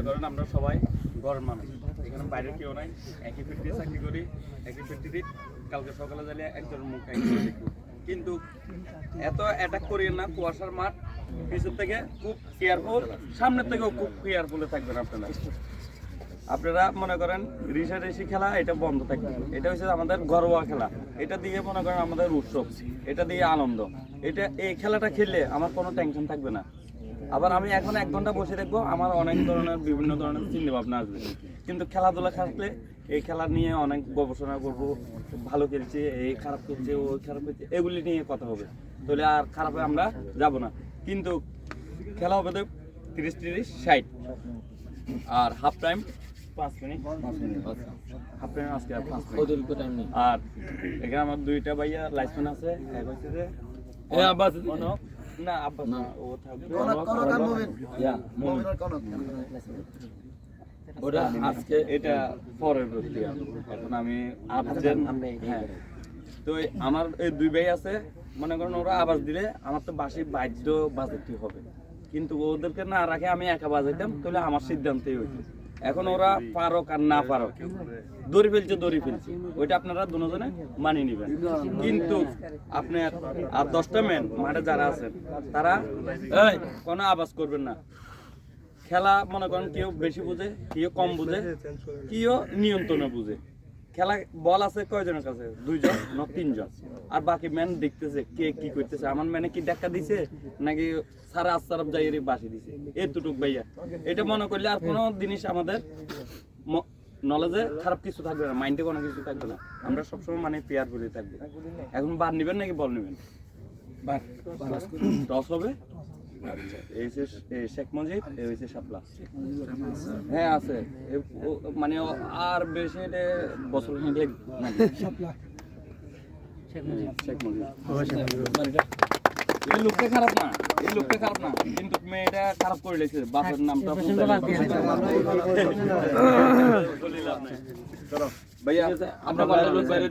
মনে করেন আমরা সবাই ঘরের মানুষ, এখানে বাইরের কেউ নাই, একই ফ্যাক্টরি চাকরি করি, একই ফ্যাক্টরি। কালকে সকালে যাইলে একজনের মুখ দেখব, কিন্তু এত অ্যাটাক করি না। কুয়াশার মাঠ, পিছন থেকে খুব কেয়ারফুল, সামনের থেকেও খুব কেয়ারফুলে থাকবেন আপনারা। আপনারা মনে করেন রেশি খেলা এটা বন্ধ থাকবে। এটা হচ্ছে আমাদের ঘরোয়া খেলা, এটা দিয়ে মনে করেন আমাদের উৎসব, এটা দিয়ে আনন্দ। এই খেলাটা খেললে আমার কোনো টেনশন থাকবে না। আবার আমি এখন 1 ঘন্টা বসে দেখবো, আমার অনেক ধরনের বিভিন্ন ধরনের চিন্তা ভাবনা আসবে। কিন্তু খেলাধুলা খেললে এই খেলা নিয়ে অনেক গবেষণা করবো, ভালো খেলছে, এই খারাপ খেলছে, ও খারাপ খেলছে, এগুলি নিয়ে কথা হবে। তাহলে আর খারাপে আমরা যাব না। কিন্তু খেলা হবে তো 30-30-60, আর হাফ টাইম 5 মিনিট, হাফ টাইম আজকে 5 মিনিট। আর এখানে আমার 2টা ভাইয়া লাইসেন্স আছে, এক হচ্ছে যে আব্বাস, না আব্বাস না, ও থাকবে ওটা আজকে, এটা পরের প্রক্রিয়া। এখন আমি হ্যাঁ, তো আমার এই 2 ভাই আছে, মনে করেন ওরা আওয়াজ দিলে আমার তো বাঁশি বাদ্য বাজাতে হবে, কিন্তু ওদেরকে না রাখে আমি একা বাজাইতাম, তাহলে আমার সিদ্ধান্তই হইতো। এখন ওরা পারক আর না পারক, দড়ি ফেলছে, ওইটা আপনারা দুজনে মানিয়ে নেবেন। কিন্তু আপনার আর 10টা ম্যান মাঠে যারা আছেন, তারা কোনো আওয়াজ করবেন না। খেলা মনে করেন কেউ বেশি বুঝে, কেউ কম বুঝে, কেউ নিয়ন্ত্রণে বুঝে। খেলা বল আছে কয়জনের কাছে? 2 জন না 3 জন, আর বাকি ম্যান দেখতেছে কে কি করতেছে। আমার ম্যানে কি দেখা দিছে নাকি সারা আস্তারফ যাই বাসি দিছে, এতটুক ভাইয়া। এটা মনে করলে আর কোনো জিনিস আমাদের নলেজে খারাপ কিছু থাকবে না, মাইন্ডে কোনো কিছু থাকবে না। আমরা সবসময় মানে পেয়ার করে থাকবো। এখন বার নেবেন নাকি বল নেবেন? টস হবে। আচ্ছা, এই যে শেখ মুজিব, এই হচ্ছে শাপলা। হ্যাঁ আছে, মানে আর বেশি বছর শেখ মুজিব। এই লোকটা খারাপ না, কিন্তু মেয়েটা খারাপ করে লেগেছে, বাপের নামটা ভাইয়া। আমরা বাইরে